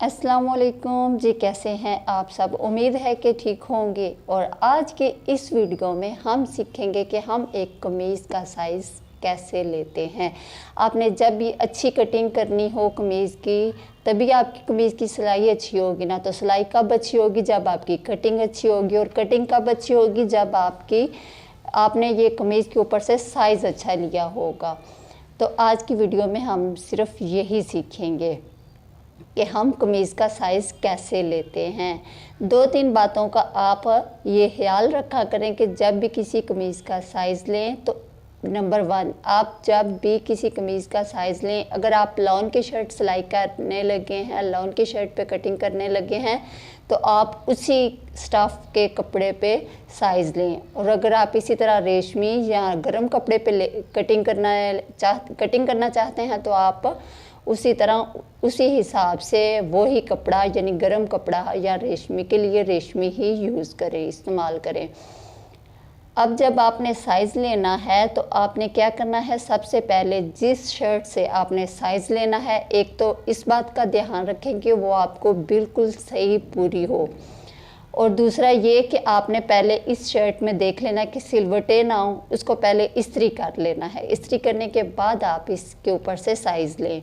अस्सलाम वालेकुम जी। कैसे हैं आप सब? उम्मीद है कि ठीक होंगे। और आज के इस वीडियो में हम सीखेंगे कि हम एक कमीज़ का साइज़ कैसे लेते हैं। आपने जब भी अच्छी कटिंग करनी हो कमीज़ की, तभी आपकी कमीज़ की सिलाई अच्छी होगी ना। तो सिलाई कब अच्छी होगी? जब आपकी कटिंग अच्छी होगी। और कटिंग कब अच्छी होगी? जब आपने ये कमीज़ के ऊपर से साइज़ अच्छा लिया होगा। तो आज की वीडियो में हम सिर्फ यही सीखेंगे कि हम कमीज़ का साइज़ कैसे लेते हैं। 2-3 बातों का आप ये ख्याल रखा करें कि जब भी किसी कमीज़ का साइज़ लें तो नंबर 1, आप जब भी किसी कमीज़ का साइज़ लें, अगर आप लॉन की शर्ट सिलाई करने लगे हैं, लॉन की शर्ट पे कटिंग करने लगे हैं, तो आप उसी स्टफ़ के कपड़े पे साइज़ लें। और अगर आप इसी तरह रेशमी या गर्म कपड़े पे कटिंग करना चाहते हैं तो आप उसी तरह उसी हिसाब से वही कपड़ा यानी गर्म कपड़ा या रेशमी के लिए रेशमी ही यूज़ करें, इस्तेमाल करें। अब जब आपने साइज़ लेना है तो आपने क्या करना है, सबसे पहले जिस शर्ट से आपने साइज़ लेना है, एक तो इस बात का ध्यान रखें कि वो आपको बिल्कुल सही पूरी हो। और दूसरा ये कि आपने पहले इस शर्ट में देख लेना कि सिलवटें ना हो, उसको पहले इस्त्री कर लेना है। इस्त्री करने के बाद आप इसके ऊपर से साइज़ लें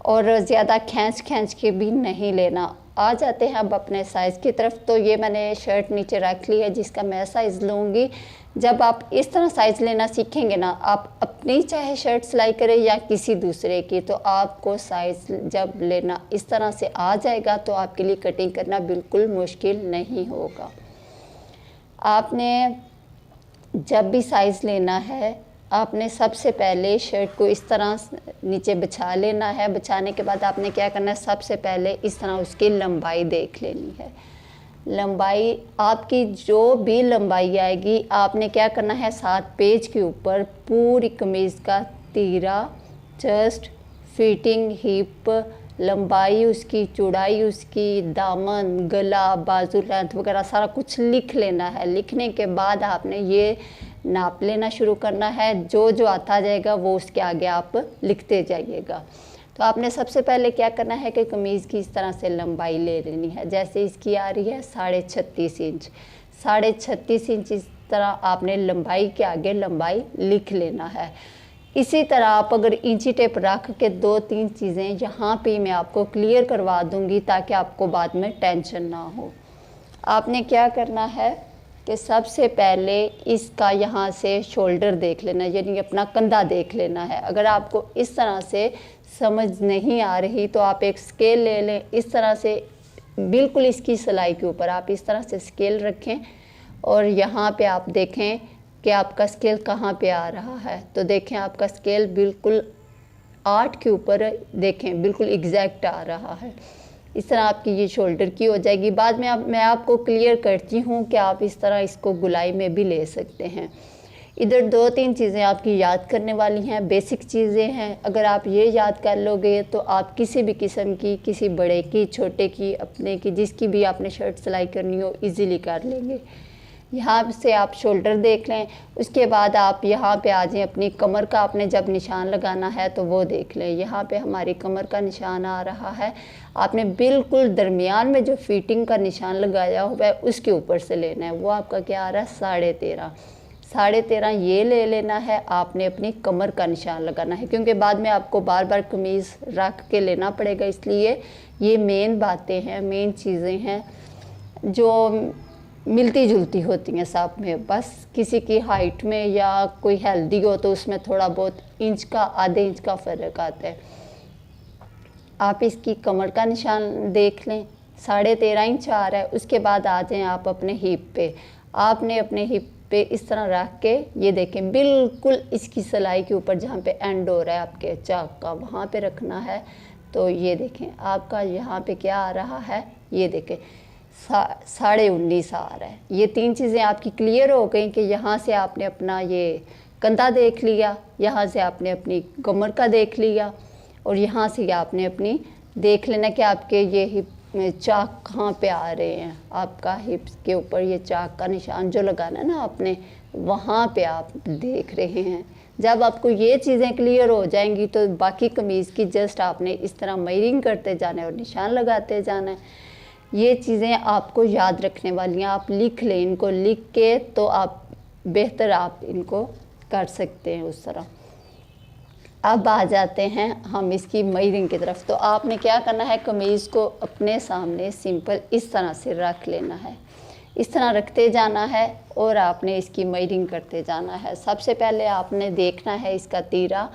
और ज़्यादा खींच के भी नहीं लेना। आ जाते हैं अब अपने साइज़ की तरफ। तो ये मैंने शर्ट नीचे रख ली है जिसका मैं साइज़ लूँगी। जब आप इस तरह साइज़ लेना सीखेंगे ना, आप अपनी चाहे शर्ट सिलाई करें या किसी दूसरे की, तो आपको साइज़ जब लेना इस तरह से आ जाएगा तो आपके लिए कटिंग करना बिल्कुल मुश्किल नहीं होगा। आपने जब भी साइज़ लेना है, आपने सबसे पहले शर्ट को इस तरह नीचे बिछा लेना है। बिछाने के बाद आपने क्या करना है, सबसे पहले इस तरह उसकी लंबाई देख लेनी है। लंबाई आपकी जो भी लंबाई आएगी, आपने क्या करना है, 7 पेज के ऊपर पूरी कमीज़ का तीरा, चेस्ट, फिटिंग, हिप, लंबाई उसकी, चौड़ाई उसकी, दामन, गला, बाजू लेंथ वगैरह सारा कुछ लिख लेना है। लिखने के बाद आपने ये नाप लेना शुरू करना है। जो आता जाएगा वो उसके आगे आप लिखते जाइएगा। तो आपने सबसे पहले क्या करना है कि कमीज़ की इस तरह से लंबाई ले लेनी है। जैसे इसकी आ रही है 36.5 इंच, 36.5 इंच इस तरह आपने लंबाई के आगे लंबाई लिख लेना है। इसी तरह आप अगर इंची टेप रख के 2-3 चीज़ें यहाँ पे मैं आपको क्लियर करवा दूँगी ताकि आपको बाद में टेंशन ना हो। आपने क्या करना है कि सबसे पहले इसका यहाँ से शोल्डर देख लेना, यानी अपना कंधा देख लेना है। अगर आपको इस तरह से समझ नहीं आ रही तो आप एक स्केल ले लें। इस तरह से बिल्कुल इसकी सिलाई के ऊपर आप इस तरह से स्केल रखें और यहाँ पे आप देखें कि आपका स्केल कहाँ पे आ रहा है। तो देखें आपका स्केल बिल्कुल 8 के ऊपर देखें बिल्कुल एग्जैक्ट आ रहा है। इस तरह आपकी ये शोल्डर की हो जाएगी। बाद में मैं आपको क्लियर करती हूँ कि आप इस तरह इसको गुलाई में भी ले सकते हैं। इधर 2-3 चीज़ें आपकी याद करने वाली हैं, बेसिक चीज़ें हैं। अगर आप ये याद कर लोगे तो आप किसी भी किस्म की, किसी बड़े की, छोटे की, अपने की, जिसकी भी आपने शर्ट सिलाई करनी हो ईज़िली कर लेंगे। यहाँ से आप शोल्डर देख लें। उसके बाद आप यहाँ पे आ जाएं, अपनी कमर का आपने जब निशान लगाना है तो वो देख लें। यहाँ पे हमारी कमर का निशान आ रहा है। आपने बिल्कुल दरमियान में जो फिटिंग का निशान लगाया हुआ है उसके ऊपर से लेना है। वो आपका क्या आ रहा है, 13.5। 13.5 ये ले लेना है। आपने अपनी कमर का निशान लगाना है क्योंकि बाद में आपको बार बार कमीज़ रख के लेना पड़ेगा। इसलिए ये मेन बातें हैं, मेन चीज़ें हैं जो मिलती जुलती होती हैं सब में। बस किसी की हाइट में या कोई हेल्दी हो तो उसमें थोड़ा बहुत इंच का, आधे इंच का फ़र्क आता है। आप इसकी कमर का निशान देख लें, 13.5 इंच आ रहा है। उसके बाद आ जाएं आप अपने हिप पे। आपने अपने हिप पे इस तरह रख के ये देखें बिल्कुल इसकी सिलाई के ऊपर जहाँ पे एंड हो रहा है आपके चाक का, वहाँ पे रखना है। तो ये देखें आपका यहाँ पे क्या आ रहा है, ये देखें 19.5 आ रहा है। ये 3 चीज़ें आपकी क्लियर हो गई कि यहाँ से आपने अपना ये कंधा देख लिया, यहाँ से आपने अपनी कमर का देख लिया और यहाँ से आपने अपनी देख लेना कि आपके ये हिप चाक कहाँ पे आ रहे हैं। आपका हिप्स के ऊपर ये चाक का निशान जो लगाना है ना आपने, वहाँ पे आप देख रहे हैं। जब आपको ये चीज़ें क्लियर हो जाएंगी तो बाकी कमीज़ की जस्ट आपने इस तरह मेजरिंग करते जाना है और निशान लगाते जाना है। ये चीज़ें आपको याद रखने वाली हैं, आप लिख लें इनको, लिख के तो आप बेहतर आप इनको कर सकते हैं उस तरह। अब आ जाते हैं हम इसकी मेजरिंग की तरफ। तो आपने क्या करना है, कमीज़ को अपने सामने सिंपल इस तरह से रख लेना है, इस तरह रखते जाना है और आपने इसकी मेजरिंग करते जाना है। सबसे पहले आपने देखना है इसका तीरा,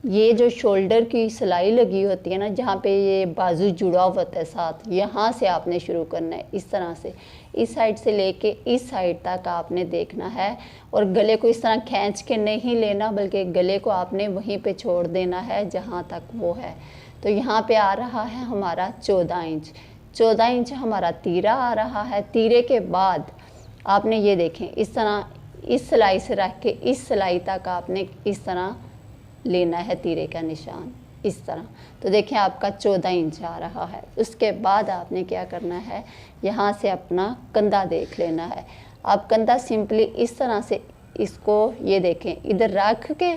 ये जो शोल्डर की सिलाई लगी होती है ना, जहाँ पे ये बाजू जुड़ा होता है साथ, यहाँ से आपने शुरू करना है इस तरह से, इस साइड से लेके इस साइड तक आपने देखना है। और गले को इस तरह खींच के नहीं लेना, बल्कि गले को आपने वहीं पे छोड़ देना है जहाँ तक वो है। तो यहाँ पे आ रहा है हमारा 14 इंच, 14 इंच हमारा तीरा आ रहा है। तीरे के बाद आपने ये देखें इस तरह इस सिलाई से रख के इस सिलाई तक आपने इस तरह लेना है तीरे का निशान, इस तरह। तो देखें आपका 14 इंच आ रहा है। उसके बाद आपने क्या करना है, यहाँ से अपना कंधा देख लेना है। आप कंधा सिंपली इस तरह से इसको ये देखें, इधर रख के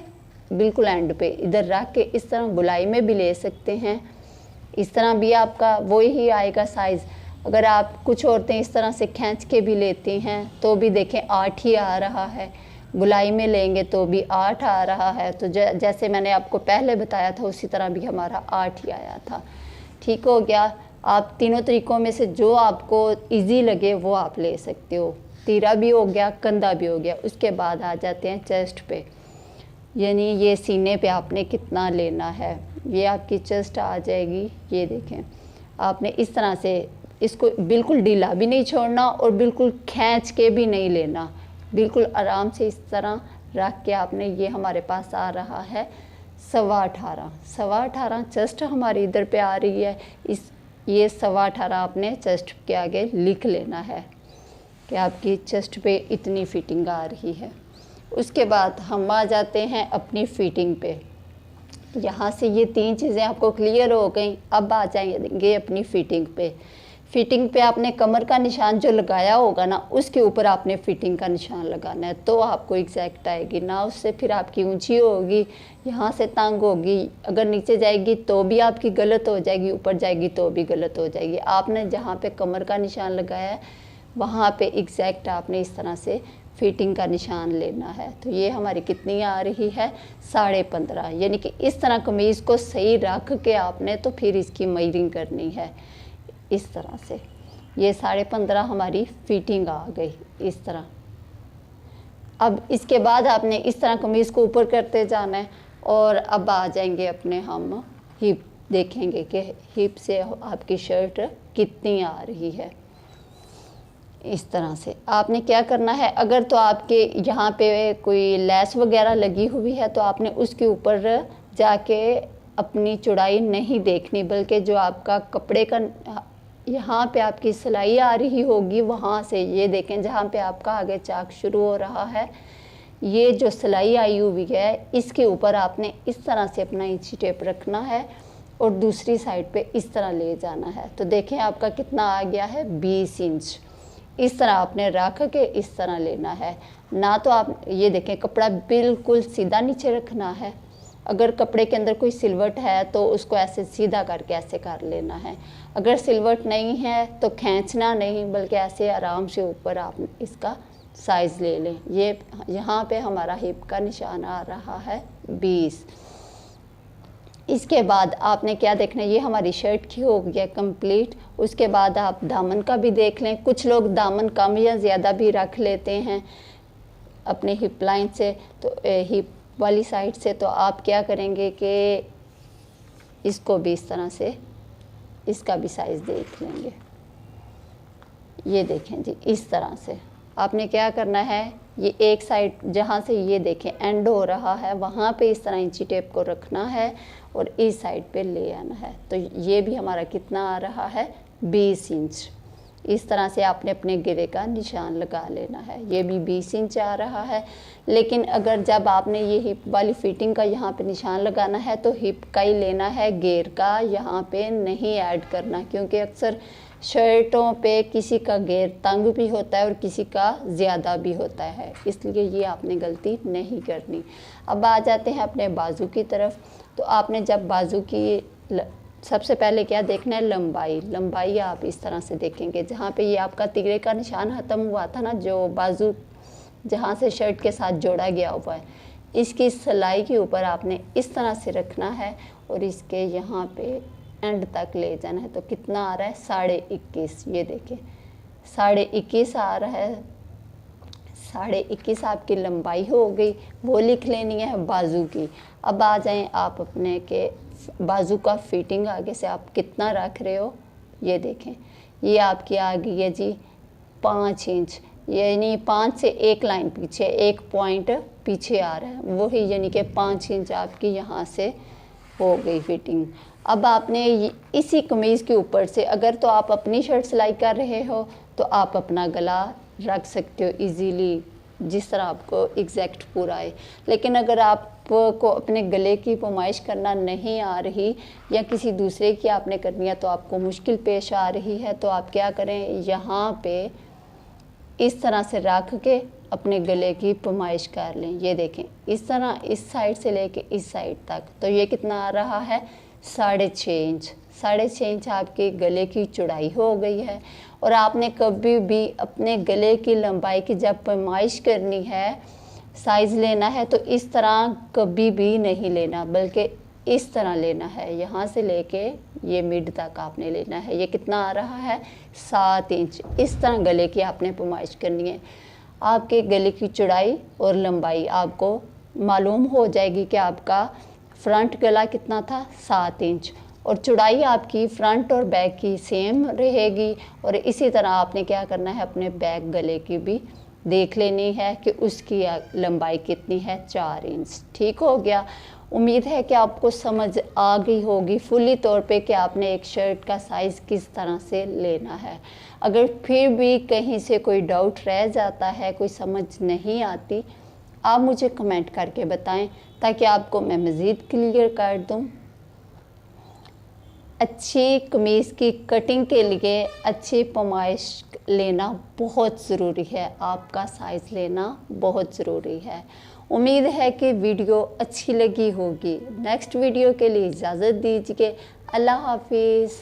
बिल्कुल एंड पे इधर रख के इस तरह गुलाई में भी ले सकते हैं, इस तरह भी आपका वही ही आएगा साइज़। अगर आप कुछ औरतें इस तरह से खींच के भी लेती हैं तो भी देखें 8 ही आ रहा है, गुलाई में लेंगे तो भी 8 आ रहा है। तो जैसे मैंने आपको पहले बताया था उसी तरह भी हमारा 8 ही आया था। ठीक हो गया। आप तीनों तरीक़ों में से जो आपको इजी लगे वो आप ले सकते हो। तीरा भी हो गया, कंधा भी हो गया। उसके बाद आ जाते हैं चेस्ट पे, यानी ये सीने पे आपने कितना लेना है। ये आपकी चेस्ट आ जाएगी, ये देखें आपने इस तरह से इसको बिल्कुल ढीला भी नहीं छोड़ना और बिल्कुल खींच के भी नहीं लेना, बिल्कुल आराम से इस तरह रख के आपने, ये हमारे पास आ रहा है 18.5 चेस्ट हमारी इधर पे आ रही है। ये 18.5 आपने चेस्ट के आगे लिख लेना है कि आपकी चेस्ट पे इतनी फिटिंग आ रही है। उसके बाद हम आ जाते हैं अपनी फिटिंग पे। यहाँ से ये 3 चीज़ें आपको क्लियर हो गई। अब आ जाएंगे अपनी फिटिंग पे। फिटिंग पे आपने कमर का निशान जो लगाया होगा ना, उसके ऊपर आपने फिटिंग का निशान लगाना है, तो आपको एग्जैक्ट आएगी ना। उससे फिर आपकी ऊंची होगी, यहाँ से तंग होगी, अगर नीचे जाएगी तो भी आपकी गलत हो जाएगी, ऊपर जाएगी तो भी गलत हो जाएगी। आपने जहाँ पे कमर का निशान लगाया है वहाँ पे एग्जैक्ट आपने इस तरह से फिटिंग का निशान लेना है। तो ये हमारी कितनी आ रही है, 15.5। यानी कि इस तरह कमीज़ को सही रख के आपने तो फिर इसकी मेजरिंग करनी है इस तरह से। ये 15.5 हमारी फिटिंग आ गई इस तरह। अब इसके बाद आपने इस तरह कमीज़ को ऊपर करते जाना है और अब आ जाएंगे अपने हम हिप, देखेंगे कि हिप से आपकी शर्ट कितनी आ रही है। इस तरह से आपने क्या करना है, अगर तो आपके यहाँ पे कोई लेस वगैरह लगी हुई है तो आपने उसके ऊपर जाके अपनी चौड़ाई नहीं देखनी, बल्कि जो आपका कपड़े का यहाँ पे आपकी सिलाई आ रही होगी वहाँ से, ये देखें जहाँ पे आपका आगे चाक शुरू हो रहा है, ये जो सिलाई आई हुई है इसके ऊपर आपने इस तरह से अपना इंची टेप रखना है और दूसरी साइड पे इस तरह ले जाना है। तो देखें आपका कितना आ गया है, 20 इंच। इस तरह आपने रख के इस तरह लेना है ना। तो आप ये देखें कपड़ा बिल्कुल सीधा नीचे रखना है। अगर कपड़े के अंदर कोई सिलवट है तो उसको ऐसे सीधा करके ऐसे कर लेना है। अगर सिलवट नहीं है तो खींचना नहीं, बल्कि ऐसे आराम से ऊपर आप इसका साइज़ ले लें। ये यहाँ पे हमारा हिप का निशान आ रहा है 20। इसके बाद आपने क्या देखना है, ये हमारी शर्ट की हो गया कंप्लीट। उसके बाद आप दामन का भी देख लें। कुछ लोग दामन कम या ज़्यादा भी रख लेते हैं अपने हिप लाइन से, तो हिप वाली साइड से। तो आप क्या करेंगे कि इसको भी इस तरह से इसका भी साइज़ देख लेंगे। ये देखें जी, इस तरह से आपने क्या करना है, ये एक साइड जहाँ से ये देखें एंड हो रहा है वहाँ पे इस तरह इंची टेप को रखना है और इस साइड पे ले आना है। तो ये भी हमारा कितना आ रहा है, 20 इंच। इस तरह से आपने अपने घेरे का निशान लगा लेना है। ये भी 20 इंच आ रहा है, लेकिन अगर जब आपने ये हिप वाली फिटिंग का यहाँ पे निशान लगाना है तो हिप का ही लेना है, घेर का यहाँ पे नहीं ऐड करना, क्योंकि अक्सर शर्टों पे किसी का घेर तंग भी होता है और किसी का ज़्यादा भी होता है, इसलिए ये आपने गलती नहीं करनी। अब आ जाते हैं अपने बाजू की तरफ। तो आपने जब बाजू की सबसे पहले क्या देखना है, लंबाई आप इस तरह से देखेंगे। जहाँ पे ये आपका तिगड़े का निशान ख़त्म हुआ था ना, जो बाजू जहाँ से शर्ट के साथ जोड़ा गया हुआ है, इसकी सिलाई के ऊपर आपने इस तरह से रखना है और इसके यहाँ पे एंड तक ले जाना है। तो कितना आ रहा है, 21.5। ये देखिए 21.5 आ रहा है। 21.5 आपकी लंबाई हो गई, वो लिख लेनी है बाजू की। अब आ जाएं आप अपने के बाजू का फिटिंग आगे से आप कितना रख रहे हो। ये देखें, ये आपकी आ गई है जी 5 इंच, यानी 5 से एक लाइन पीछे, एक पॉइंट पीछे आ रहा है, वही यानी कि 5 इंच आपकी यहाँ से हो गई फिटिंग। अब आपने इसी कमीज़ के ऊपर से, अगर तो आप अपनी शर्ट सिलाई कर रहे हो तो आप अपना गला रख सकते हो इजीली, जिस तरह आपको एग्जैक्ट पूरा आए। लेकिन अगर आपको अपने गले की पैमाइश करना नहीं आ रही या किसी दूसरे की आपने करनी है तो आपको मुश्किल पेश आ रही है, तो आप क्या करें, यहाँ पे इस तरह से रख के अपने गले की पैमाइश कर लें। ये देखें इस तरह, इस साइड से लेके इस साइड तक। तो ये कितना आ रहा है, 6.5 इंच। 6.5 इंच आपके गले की चौड़ाई हो गई है। और आपने कभी भी अपने गले की लंबाई की जब पैमाइश करनी है, साइज़ लेना है, तो इस तरह कभी भी नहीं लेना, बल्कि इस तरह लेना है। यहाँ से लेके ये मिड तक आपने लेना है। ये कितना आ रहा है, 7 इंच। इस तरह गले की आपने पैमाइश करनी है। आपके गले की चौड़ाई और लंबाई आपको मालूम हो जाएगी कि आपका फ्रंट गला कितना था, 7 इंच, और चौड़ाई आपकी फ्रंट और बैक की सेम रहेगी। और इसी तरह आपने क्या करना है, अपने बैक गले की भी देख लेनी है कि उसकी लंबाई कितनी है, 4 इंच। ठीक हो गया। उम्मीद है कि आपको समझ आ गई होगी फुली तौर पे कि आपने एक शर्ट का साइज़ किस तरह से लेना है। अगर फिर भी कहीं से कोई डाउट रह जाता है, कोई समझ नहीं आती, आप मुझे कमेंट करके बताएं ताकि आपको मैं मज़ीद क्लियर कर दूं। अच्छी कमीज़ की कटिंग के लिए अच्छी पैमाइश लेना बहुत ज़रूरी है, आपका साइज़ लेना बहुत ज़रूरी है। उम्मीद है कि वीडियो अच्छी लगी होगी। नेक्स्ट वीडियो के लिए इजाज़त दीजिए। अल्लाह हाफिज़।